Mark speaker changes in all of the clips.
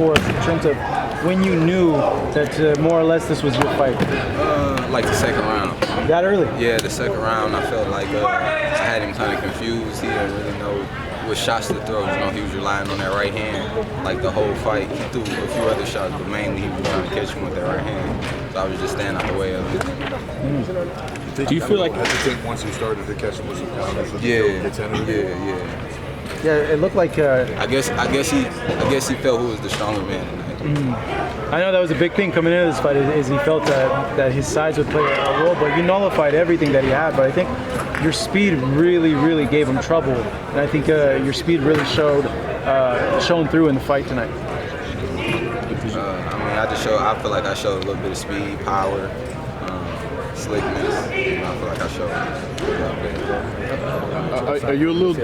Speaker 1: for us in terms of when you knew that more or less this was your fight?
Speaker 2: Like the second round.
Speaker 1: That early?
Speaker 2: Yeah, the second round. I felt like I had him kind of confused. He didn't really know what shots to throw. You know, he was relying on that right hand. Like the whole fight, he threw a few other shots, but mainly he was trying to catch him with that right hand. So I was just standing out the way of it.
Speaker 3: Do you feel like
Speaker 4: hesitant once you started to catch him with some counters?
Speaker 2: Yeah.
Speaker 1: Yeah, it looked like.
Speaker 2: I guess he felt who was the stronger man tonight.
Speaker 1: I know that was a big thing coming into this fight. Is he felt that his size would play a role, but you nullified everything that he had. But I think your speed really gave him trouble, and I think your speed really shone through in the fight tonight.
Speaker 2: I feel like I showed a little bit of speed, power, slickness. I feel like I showed a little bit.
Speaker 3: are you a little?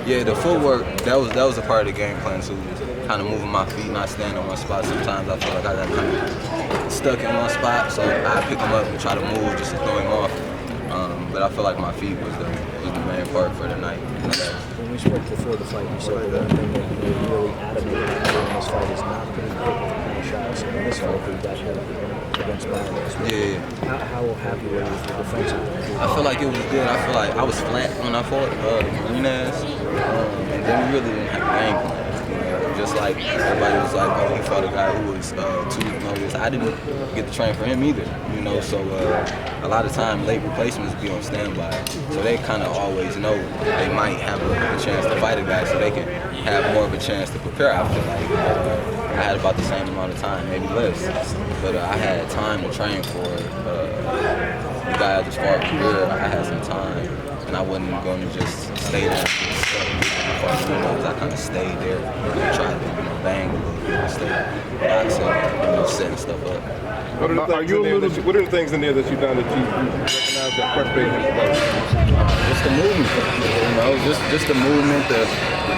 Speaker 2: Yeah, the footwork, that was a part of the game plan too. Kind of moving my feet, not staying on one spot. Sometimes I feel like I got kind of stuck in one spot, so I pick him up and try to move just to throw him off. But I feel like my feet was the main part for the night.
Speaker 5: When we spoke before the fight, you said the one thing that you were really adamant about in this fight is not putting quick shots. And in this fight, you got hit against Barnes.
Speaker 2: Yeah.
Speaker 5: How happy were you with the defensive?
Speaker 2: I feel like it was good. I feel like I was flat when I fought Martinez, and then we really didn't have a game plan. Just like everybody was like, oh, he fought a guy who was 2 weeks notice. I didn't get to train for him either, so a lot of time late replacements be on standby. So they kind of always know they might have a chance to fight a guy so they can have more of a chance to prepare. I feel like I had about the same amount of time, maybe less, but I had time to train for the guy I just fought Rivera. I had some time, and I wasn't going to just stay there. I kind of stayed there and tried to bang a little bit instead of boxing, setting stuff up.
Speaker 4: What are the things in there that you've done that you recognize that preparation is about?
Speaker 2: Just the movement, just the movement, the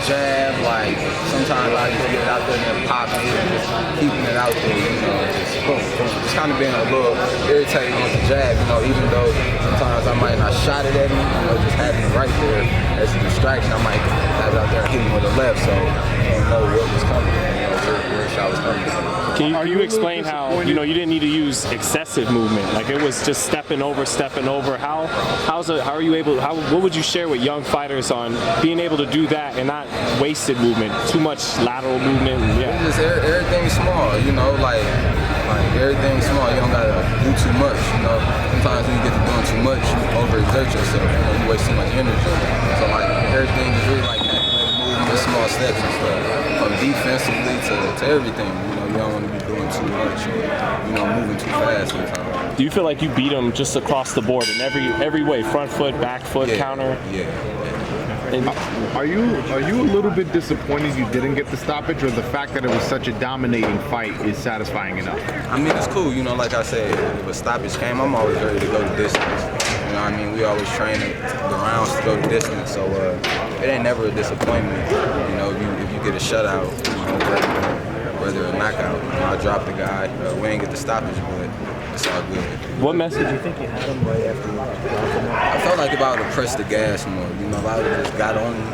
Speaker 2: jab. Like sometimes I just get it out there and then pop it, just keeping it out there, just kind of being a little irritated with the jab, even though sometimes I might not shot it at him, just having it right there as a distraction. I might have it out there and hit him with the left, so I don't know what was coming, where the shot was coming from.
Speaker 3: Can you explain how you didn't need to use excessive movement? Like it was just stepping over. How are you able? What would you share with young fighters on being able to do that and not wasted movement, too much lateral movement? Yeah.
Speaker 2: Just everything's small, like everything's small. You don't gotta do too much, Sometimes when you get to doing too much, you overexert yourself. You waste too much energy. So like everything is really like calculated movement, small steps and stuff. From defensively to everything, you don't want to be doing too much or, moving too fast sometimes.
Speaker 3: Do you feel like you beat him just across the board in every way? Front foot, back foot, counter?
Speaker 2: Yeah.
Speaker 3: And
Speaker 6: are you a little bit disappointed you didn't get the stoppage, or the fact that it was such a dominating fight is satisfying enough?
Speaker 2: I mean, it's cool. Like I said, if a stoppage came, I'm always ready to go the distance. We always train the rounds to go the distance, so it ain't never a disappointment. If you get a shutout, whether a knockout, I dropped the guy. We ain't get the stoppage, but it's all good.
Speaker 3: What message
Speaker 5: do you think you had him right after you dropped him?
Speaker 2: I felt like if I would have pressed the gas more, if I would have just got on him,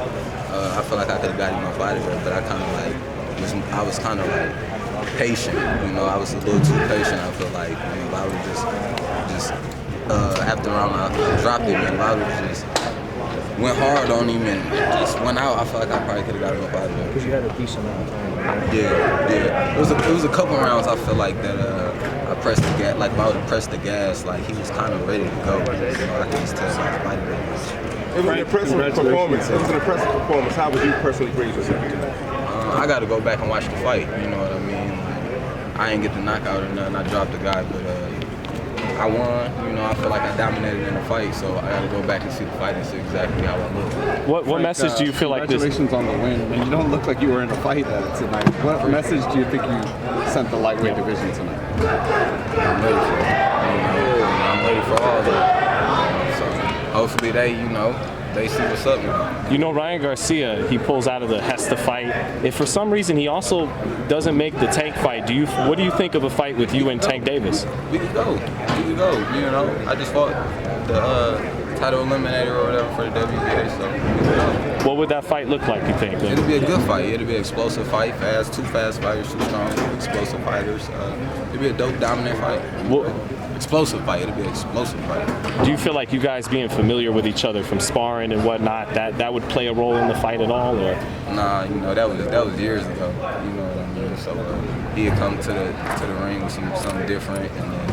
Speaker 2: I feel like I could have got him up out of there, but I was kind of patient, I was a little too patient. I feel like, if I would just after the round I dropped him, if I would have just went hard on him and just went out, I feel like I probably could have got him up out of there.
Speaker 5: Because you had a decent amount of time. Right?
Speaker 2: Yeah. It was a couple rounds I feel like that I pressed the gas. Like if I would have pressed the gas, like he was kind of ready to go. I could just tell by his body language.
Speaker 4: It was an impressive performance. How would you personally grade yourself tonight?
Speaker 2: I got to go back and watch the fight. You know what I mean? I ain't get the knockout or nothing. I dropped the guy, but I won. I feel like I dominated in the fight, so I got to go back and see the fight and see exactly how I look.
Speaker 3: What message do you feel like this?
Speaker 7: Congratulations on the win. I mean, you don't look like you were in a fight tonight. What message do you think you sent the lightweight division tonight?
Speaker 2: I'm ready for it. I'm ready for all of it. So hopefully they see what's up now.
Speaker 3: Ryan Garcia, he pulls out of the Hesta fight. If for some reason he also doesn't make the Tank fight, what do you think of a fight with you and Tank Davis?
Speaker 2: We could go. I just fought title eliminator or whatever for the WBA. So
Speaker 3: What would that fight look like, you think?
Speaker 2: it'll be a good fight. It'll be an explosive fight. Two fast fighters, two strong, explosive fighters. It'll be a dope, dominant fight. Explosive fight. It'll be an explosive fight.
Speaker 3: Do you feel like you guys being familiar with each other from sparring and whatnot, that would play a role in the fight at all, or?
Speaker 2: Nah, that was years ago. You know what I mean? So he had come to the ring with something different, and then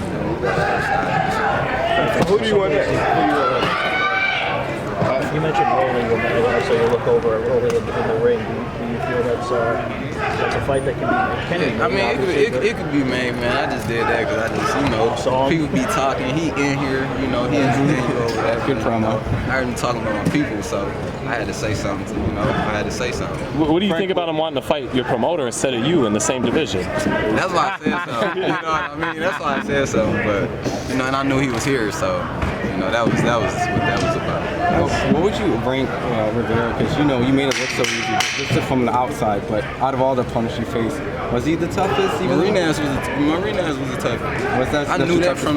Speaker 4: Who do you want next?
Speaker 5: You mentioned rolling, so you look over at rolling in the ring. Do you feel that's a fight that can be made?
Speaker 2: I mean, it could be made, man. I just did that because I just, people be talking. He in here, he in over that.
Speaker 7: Good promo.
Speaker 2: I heard him talking about my people, so I had to say something.
Speaker 3: What do you think about him wanting to fight your promoter instead of you in the same division?
Speaker 2: That's why I said something. You know what I mean? That's why I said something. But and I knew he was here, so that was what that was about.
Speaker 7: What would you rank Rivera? Because you made it look so easy just from the outside, but out of all the opponents you faced, was he the toughest?
Speaker 2: Marinez was the toughest. I knew that from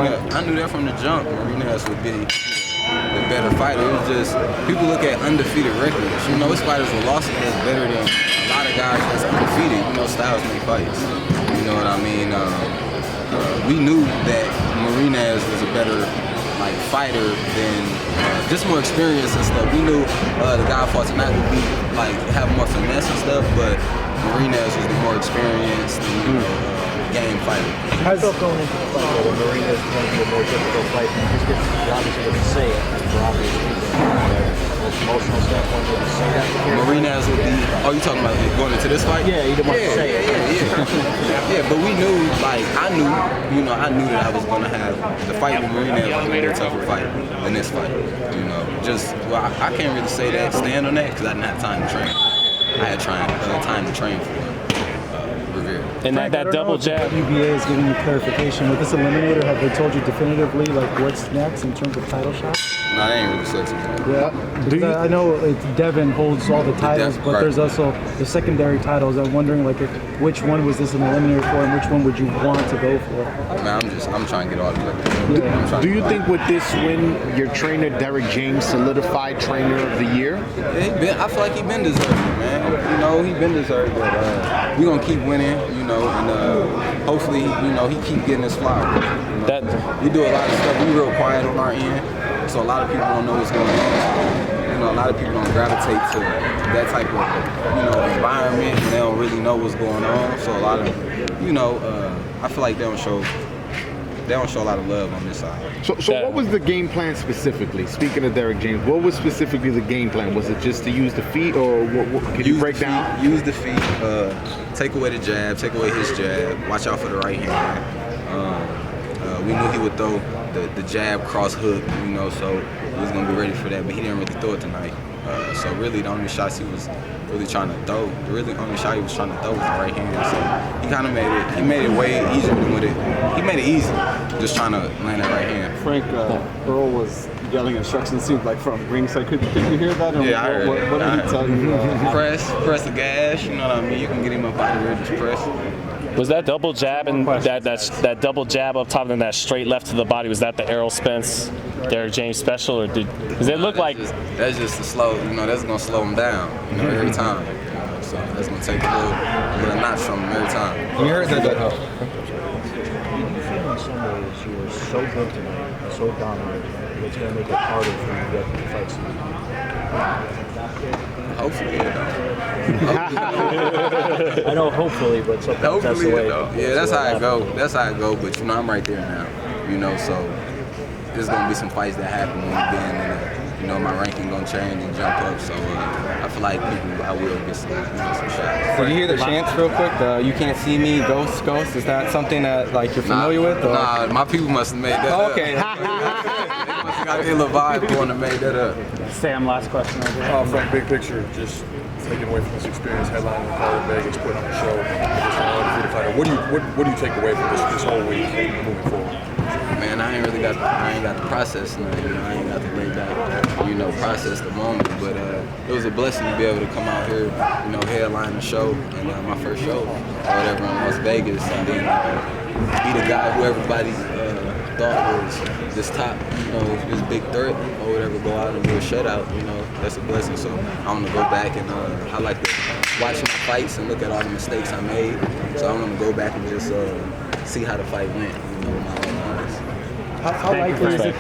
Speaker 2: the jump. Marinez would be the better fighter. It was just people look at undefeated records. His fighters with losses that's better than a lot of guys that's undefeated. Styles make fights. You know what I mean? We knew that Marinez was a better fighter than just more experience and stuff. We knew the guy fought tonight would be have more finesse and stuff, but Marinez was the more experienced game fighter.
Speaker 5: I felt going into the fight that Marinez was going to be a more difficult fight. You just obviously didn't say it for obvious reasons. Emotional standpoint, did you say that?
Speaker 2: Marinez would be. Oh, you talking about going into this fight?
Speaker 5: Yeah, you didn't want to say it.
Speaker 2: Yeah, but we knew, I knew that I was going to have the fight with Marinez was going to be a tougher fight than this fight. I can't really say that, stand on that, because I didn't have time to train. I had time to train for Rivera.
Speaker 3: And
Speaker 1: Frank,
Speaker 3: that double jab.
Speaker 1: WBA is giving you clarification. With this eliminator, have they told you definitively what's next in terms of title shots?
Speaker 2: No, they ain't really said to me.
Speaker 1: Yeah. Because I know Devin holds all the titles, but there's also the secondary titles. I'm wondering which one was this an eliminator for, and which one would you want to go for?
Speaker 2: Man, I'm trying to get all the way.
Speaker 6: Do you think with this win, your trainer Derek James solidified trainer of the year?
Speaker 2: Yeah, I feel like he been deserving, man. He been deserving. But we gonna keep winning, and hopefully, he keep getting his flowers. We do a lot of stuff. We real quiet on our end, so a lot of people don't know what's going on. A lot of people don't gravitate to that type of, environment, and they don't really know what's going on. So a lot of, I feel like they don't show a lot of love on this side.
Speaker 6: So what was the game plan specifically? Speaking of Derek James, what was specifically the game plan? Was it just to use the feet, or can you break down?
Speaker 2: Use the feet, take away the jab, take away his jab, watch out for the right hand. We knew he would throw the jab cross hook, so he was going to be ready for that, but he didn't really throw it tonight. So really the only shots he was really trying to throw, the only shot he was trying to throw was the right hand. So he kind of made it way easier than he made it easy, just trying to land that right hand.
Speaker 7: Frank, Earl was yelling instructions, it seemed like from ringside. Could you hear that?
Speaker 2: Yeah, I heard it.
Speaker 7: What did he tell you?
Speaker 2: Press the gas, you know what I mean? You can get him up out of here, just press.
Speaker 3: Was that double jab and that double jab up top and that straight left to the body, was that the Errol Spence, Derek James special, or does it look like?
Speaker 2: That's just the slow, that's gonna slow him down, every time. So that's gonna take a little notch from him every time.
Speaker 7: You heard that?
Speaker 5: Did you feel in some ways you were so good tonight, so dominant, that it's going to make it harder for you to get the fights?
Speaker 2: Hopefully,
Speaker 5: I know, hopefully, but sometimes that's the way.
Speaker 2: Yeah, that's how it go. That's how it go. But I'm right there now. So there's gonna be some fights that happen when we've been in my ranking gonna change and jump up. So I feel like I will get some shots.
Speaker 7: Did you hear the chants real quick? You can't see me, ghost, ghost. Is that something that you're familiar with? Or?
Speaker 2: Nah, my people must have made that up.
Speaker 7: Okay.
Speaker 2: They must have got their little vibe going and made that up.
Speaker 1: Sam, last question.
Speaker 8: Frank, big picture, just taking away from this experience, headlining the card in Vegas, putting on a show, just an undefeated fighter. What do you take away from this whole week moving forward?
Speaker 2: Man, I ain't got the process now. I ain't got to lay back, process the moment. But it was a blessing to be able to come out here, headline the show, and my first show, or whatever, in Las Vegas, and then be the guy who everybody thought was this top, you know, this big threat or whatever, go out and do a shutout, you know, that's a blessing. So I want to go back and I like to watch my fights and look at all the mistakes I made. So I want to go back and just see how the fight went, you know, with my own eyes.
Speaker 1: How likely is it that